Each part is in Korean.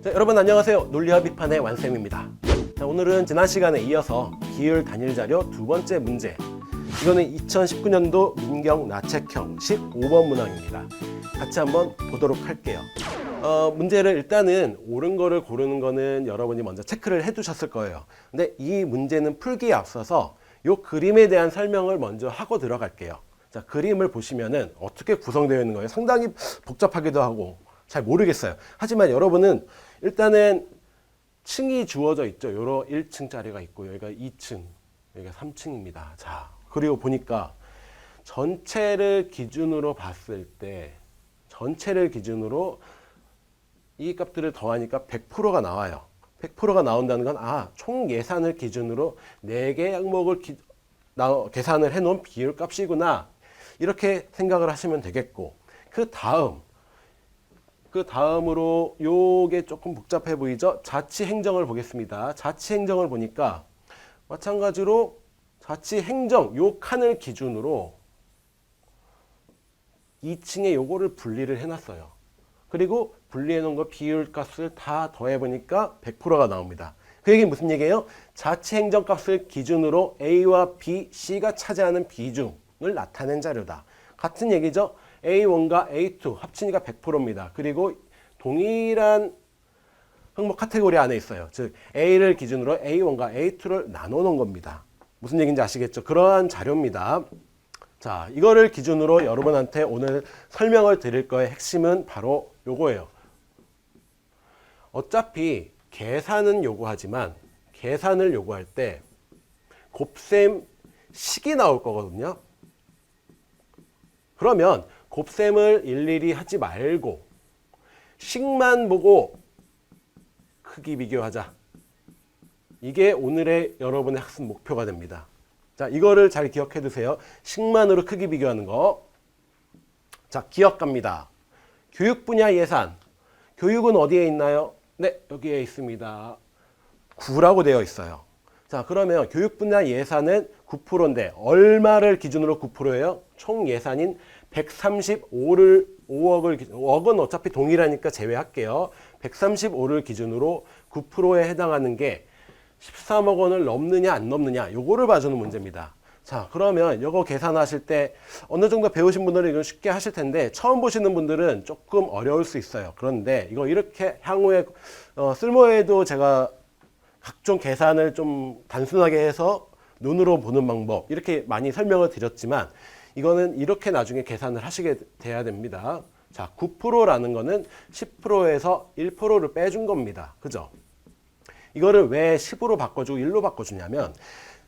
자, 여러분 안녕하세요. 논리합의판의 완쌤입니다. 자, 오늘은 지난 시간에 이어서 기울 단일 자료 두 번째 문제. 이거는 2019년도 민경 나책형 15번 문항입니다. 같이 한번 보도록 할게요. 문제를 일단은 옳은 거를 고르는 거는 여러분이 먼저 체크를 해 두셨을 거예요. 근데 이 문제는 풀기에 앞서서 이 그림에 대한 설명을 먼저 하고 들어갈게요. 자, 그림을 보시면은 어떻게 구성되어 있는 거예요? 상당히 복잡하기도 하고 잘 모르겠어요. 하지만 여러분은 일단은 층이 주어져 있죠. 요런 1층짜리가 있고 여기가 2층, 여기가 3층입니다. 자, 그리고 보니까 전체를 기준으로 봤을 때 전체를 기준으로 이 값들을 더하니까 100%가 나와요. 100%가 나온다는 건 총 예산을 기준으로 4개 항목을 계산을 해 놓은 비율 값이구나. 이렇게 생각을 하시면 되겠고, 그 다음으로 요게 조금 복잡해 보이죠? 자치행정을 보겠습니다. 자치행정을 보니까 마찬가지로 자치행정 요 칸을 기준으로 2층에 요거를 분리를 해놨어요. 그리고 분리해 놓은 거 비율 값을 다 더해 보니까 100%가 나옵니다. 그 얘기는 무슨 얘기예요? 자치행정 값을 기준으로 A와 B, C가 차지하는 비중을 나타낸 자료다. 같은 얘기죠. A1과 A2 합치니까 100%입니다. 그리고 동일한 항목 카테고리 안에 있어요. 즉 A를 기준으로 A1과 A2를 나눠 놓은 겁니다. 무슨 얘기인지 아시겠죠? 그러한 자료입니다. 자, 이거를 기준으로 여러분한테 오늘 설명을 드릴 거의 핵심은 바로 요거예요. 어차피 계산은 요구하지만 계산을 요구할 때 곱셈 식이 나올 거거든요. 그러면 곱셈을 일일이 하지 말고 식만 보고 크기 비교하자. 이게 오늘의 여러분의 학습 목표가 됩니다. 자, 이거를 잘 기억해 두세요. 식만으로 크기 비교하는 거. 자, 기억 갑니다. 교육 분야 예산. 교육은 어디에 있나요? 네, 여기에 있습니다. 9라고 되어 있어요. 자, 그러면 교육 분야 예산은 9%인데 얼마를 기준으로 9%예요? 총 예산인 135억은 어차피 동일하니까 제외할게요. 135를 기준으로 9%에 해당하는 게 13억 원을 넘느냐 안 넘느냐 요거를 봐주는 문제입니다. 자, 그러면 요거 계산하실 때 어느 정도 배우신 분들은 이건 쉽게 하실 텐데 처음 보시는 분들은 조금 어려울 수 있어요. 그런데 이거 이렇게 향후에 쓸모에도 제가 각종 계산을 좀 단순하게 해서 눈으로 보는 방법 이렇게 많이 설명을 드렸지만 이거는 이렇게 나중에 계산을 하시게 돼야 됩니다. 자, 9%라는 거는 10%에서 1%를 빼준 겁니다. 그죠? 이거를 왜 10으로 바꿔주고 1로 바꿔주냐면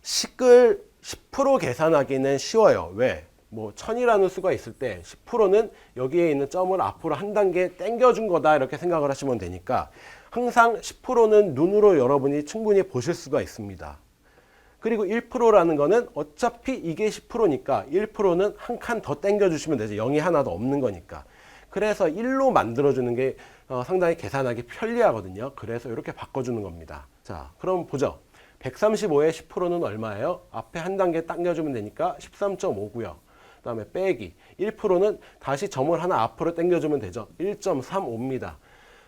식을 10% 계산하기는 쉬워요. 왜? 뭐 1000이라는 수가 있을 때 10%는 여기에 있는 점을 앞으로 한 단계 당겨준 거다 이렇게 생각을 하시면 되니까 항상 10%는 눈으로 여러분이 충분히 보실 수가 있습니다. 그리고 1%라는 거는 어차피 이게 10%니까 1%는 한 칸 더 당겨주시면 되죠. 0이 하나도 없는 거니까. 그래서 1로 만들어주는 게 상당히 계산하기 편리하거든요. 그래서 이렇게 바꿔주는 겁니다. 자, 그럼 보죠. 135의 10%는 얼마예요? 앞에 한 단계 당겨주면 되니까 13.5고요. 그 다음에 빼기 1%는 다시 점을 하나 앞으로 당겨주면 되죠. 1.35입니다.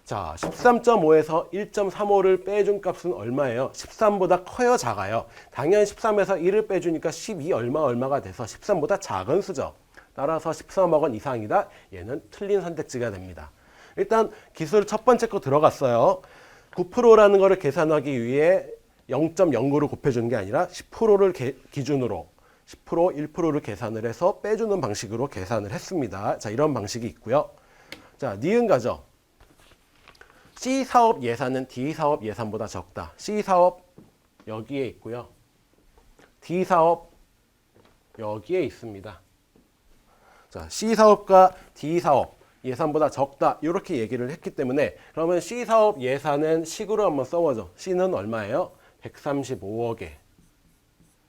자, 13.5에서 1.35를 빼준 값은 얼마예요? 13보다 커요, 작아요? 당연히 13에서 1을 빼주니까 12 얼마가 돼서 13보다 작은 수죠. 따라서 13억 원 이상이다. 얘는 틀린 선택지가 됩니다. 일단 기술 첫 번째 거 들어갔어요. 9%라는 거를 계산하기 위해 0.09를 곱해주는 게 아니라 10%를 기준으로 10%, 1%를 계산을 해서 빼주는 방식으로 계산을 했습니다. 자, 이런 방식이 있고요. 자, 니은 가죠. C사업 예산은 D사업 예산보다 적다. C사업 여기에 있고요. D사업 여기에 있습니다. 자, C사업과 D사업 예산보다 적다. 이렇게 얘기를 했기 때문에 그러면 C사업 예산은 식으로 한번 써보죠. C는 얼마예요? 135억에.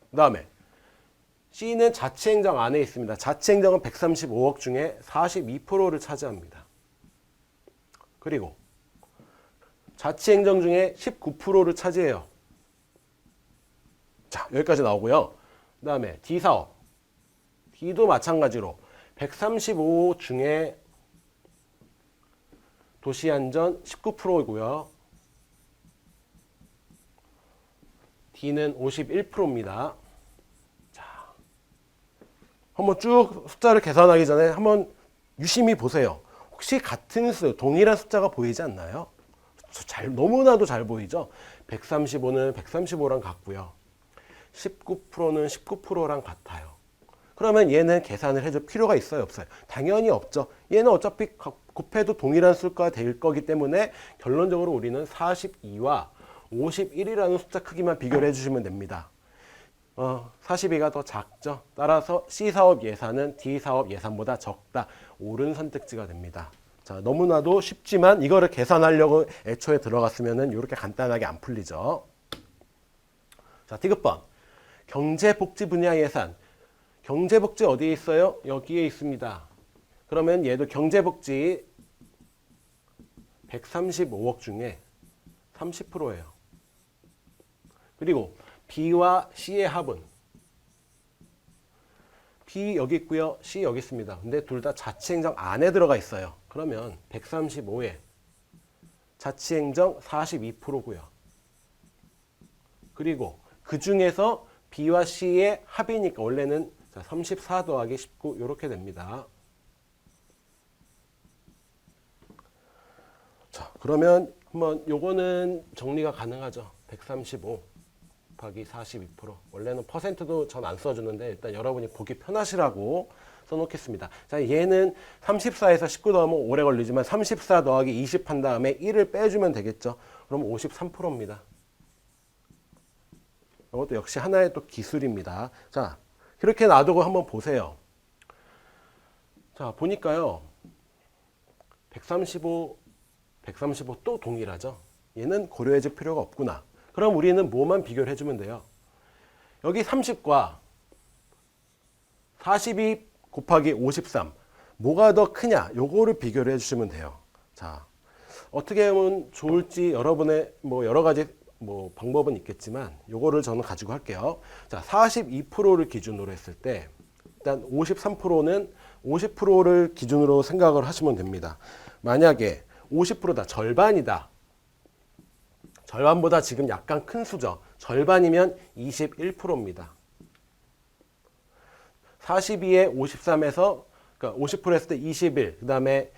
그 다음에 C는 자치행정 안에 있습니다. 자치행정은 135억 중에 42%를 차지합니다. 그리고 자치행정 중에 19%를 차지해요. 자, 여기까지 나오고요. 그 다음에 D사업. D도 마찬가지로 135 중에 도시안전 19%이고요. D는 51%입니다. 자, 한번 쭉 숫자를 계산하기 전에 한번 유심히 보세요. 혹시 같은 수, 동일한 숫자가 보이지 않나요? 너무나도 잘 보이죠? 135는 135랑 같고요. 19%는 19%랑 같아요. 그러면 얘는 계산을 해줄 필요가 있어요, 없어요? 당연히 없죠. 얘는 어차피 곱해도 동일한 수가 될 거기 때문에 결론적으로 우리는 42와 51이라는 숫자 크기만 비교를 해주시면 됩니다. 42가 더 작죠. 따라서 C사업 예산은 D사업 예산보다 적다. 옳은 선택지가 됩니다. 자, 너무나도 쉽지만 이거를 계산하려고 애초에 들어갔으면 이렇게 간단하게 안 풀리죠. 자, 디귿번. 경제복지 분야 예산. 경제복지 어디에 있어요? 여기에 있습니다. 그러면 얘도 경제복지 135억 중에 30%예요. 그리고 B와 C의 합은 B 여기 있고요. C 여기 있습니다. 근데 둘 다 자치행정 안에 들어가 있어요. 그러면 135에 자치행정 42%고요. 그리고 그 중에서 B와 C의 합이니까 원래는 34 더하기 19 이렇게 됩니다. 자, 그러면 한번 요거는 정리가 가능하죠. 135 곱하기 42%. 원래는 퍼센트도 전 안 써주는데 일단 여러분이 보기 편하시라고 써놓겠습니다. 자, 얘는 34에서 19 더하면 오래 걸리지만 34 더하기 20 한 다음에 1을 빼주면 되겠죠. 그럼 53%입니다. 이것도 역시 하나의 또 기술입니다. 자, 이렇게 놔두고 한번 보세요. 자, 보니까요. 135 또 동일하죠. 얘는 고려해줄 필요가 없구나. 그럼 우리는 뭐만 비교를 해주면 돼요. 여기 30과 42 곱하기 53 뭐가 더 크냐 요거를 비교를 해주시면 돼요. 자, 어떻게 하면 좋을지 여러분의 여러 가지 방법은 있겠지만 요거를 저는 가지고 할게요. 자, 42%를 기준으로 했을 때 일단 53%는 50%를 기준으로 생각을 하시면 됩니다. 만약에 50%다 절반이다. 절반보다 지금 약간 큰 수죠. 절반이면 21%입니다. 42에 53에서 그러니까 50% 했을 때 21, 그다음에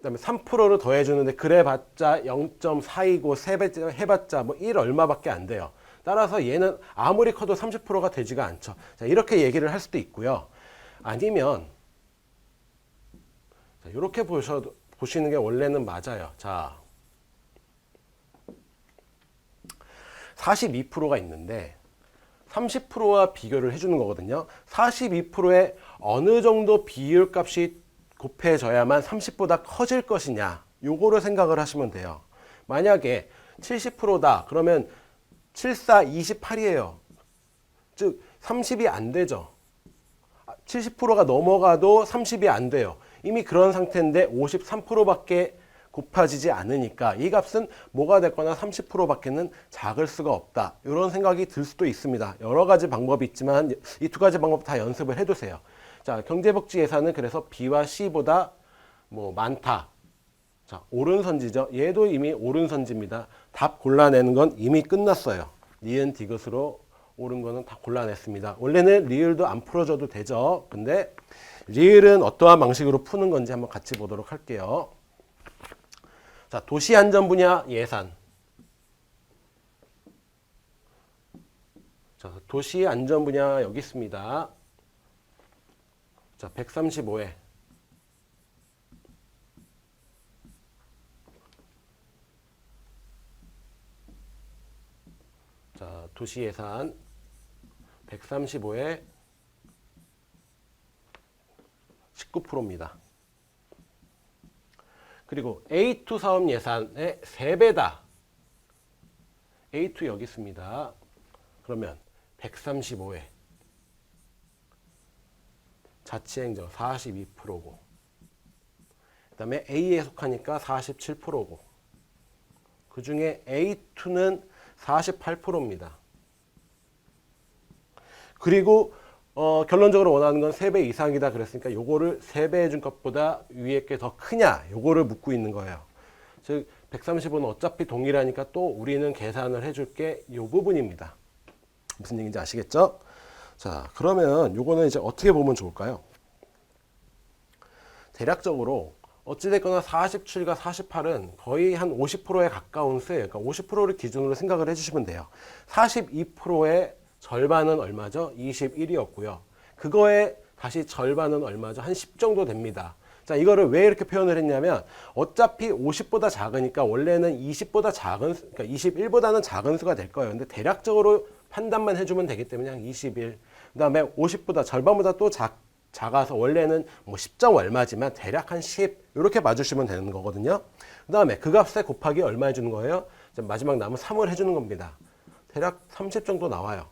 3%를 더해주는데 그래봤자 0.4이고 3배 해봤자 1 얼마밖에 안 돼요. 따라서 얘는 아무리 커도 30%가 되지가 않죠. 자, 이렇게 얘기를 할 수도 있고요. 아니면 자, 이렇게 보시는 게 원래는 맞아요. 자, 42%가 있는데 30%와 비교를 해주는 거거든요. 42%에 어느 정도 비율값이 곱해져야만 30보다 커질 것이냐 요거를 생각을 하시면 돼요. 만약에 70%다 그러면 74, 28이에요. 즉 30이 안 되죠. 70%가 넘어가도 30이 안 돼요. 이미 그런 상태인데 53%밖에 곱해지지 않으니까 이 값은 뭐가 됐거나 30%밖에는 작을 수가 없다. 이런 생각이 들 수도 있습니다. 여러 가지 방법이 있지만 이 두 가지 방법 다 연습을 해두세요. 자, 경제복지 예산은 그래서 B와 C보다 많다. 자, 오른선지죠. 얘도 이미 오른선지입니다. 답 골라내는 건 이미 끝났어요. 니은 디귿으로 옳은 거는 다 골라냈습니다. 원래는 리을도 안 풀어줘도 되죠. 근데 리을은 어떠한 방식으로 푸는 건지 한번 같이 보도록 할게요. 자, 도시안전 분야 예산. 자, 도시안전 분야 여기 있습니다. 자, 135에 자, 도시 예산 135에 19%입니다. 그리고 A2 사업 예산의 3배다. A2 여기 있습니다. 그러면 135에 자치행정 42%고 그 다음에 A에 속하니까 47%고 그 중에 A2는 48%입니다. 그리고 결론적으로 원하는 건 3배 이상이다 그랬으니까 요거를 3배 해준 것보다 위에 게 더 크냐 요거를 묻고 있는 거예요. 즉 135는 어차피 동일하니까 또 우리는 계산을 해줄 게 요 부분입니다. 무슨 얘기인지 아시겠죠? 자, 그러면 요거는 이제 어떻게 보면 좋을까요? 대략적으로 어찌됐거나 47과 48은 거의 한 50%에 가까운 수예요. 그러니까 50%를 기준으로 생각을 해주시면 돼요. 42%의 절반은 얼마죠? 21이었고요. 그거의 다시 절반은 얼마죠? 한 10 정도 됩니다. 자, 이거를 왜 이렇게 표현을 했냐면 어차피 50보다 작으니까 원래는 20보다 작은, 그러니까 21보다는 작은 수가 될 거예요. 근데 대략적으로 판단만 해주면 되기 때문에 그냥 21. 그 다음에 50보다 절반보다 또 작아서 원래는 뭐 10점 얼마지만 대략 한 10 이렇게 봐주시면 되는 거거든요. 그 다음에 그 값에 곱하기 얼마 해주는 거예요? 마지막 남은 3을 해주는 겁니다. 대략 30 정도 나와요.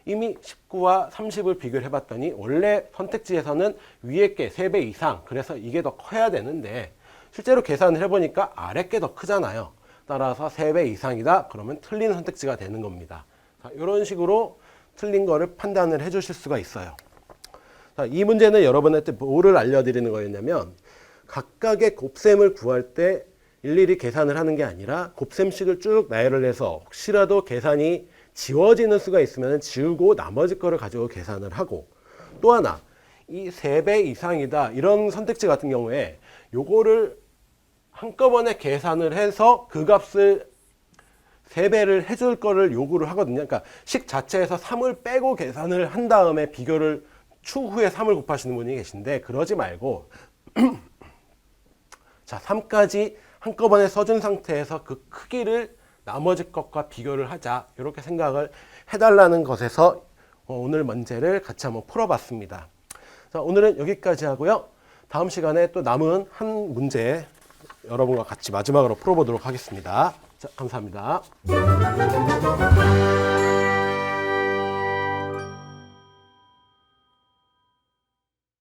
이미 19와 30을 비교를 해봤더니 원래 선택지에서는 위에 게 3배 이상, 그래서 이게 더 커야 되는데 실제로 계산을 해보니까 아래 게 더 크잖아요. 따라서 3배 이상이다 그러면 틀린 선택지가 되는 겁니다. 자, 이런 식으로 틀린 거를 판단을 해 주실 수가 있어요. 자, 이 문제는 여러분한테 뭐를 알려드리는 거였냐면 각각의 곱셈을 구할 때 일일이 계산을 하는 게 아니라 곱셈식을 쭉 나열을 해서 혹시라도 계산이 지워지는 수가 있으면 지우고 나머지 거를 가지고 계산을 하고, 또 하나 이 3배 이상이다 이런 선택지 같은 경우에 요거를 한꺼번에 계산을 해서 그 값을 3배를 해줄 거를 요구를 하거든요. 그러니까 식 자체에서 3을 빼고 계산을 한 다음에 비교를 추후에 3을 곱하시는 분이 계신데 그러지 말고 자, 3까지 한꺼번에 써준 상태에서 그 크기를 나머지 것과 비교를 하자 이렇게 생각을 해달라는 것에서 오늘 문제를 같이 한번 풀어봤습니다. 자, 오늘은 여기까지 하고요. 다음 시간에 또 남은 한 문제 여러분과 같이 마지막으로 풀어보도록 하겠습니다. 자, 감사합니다.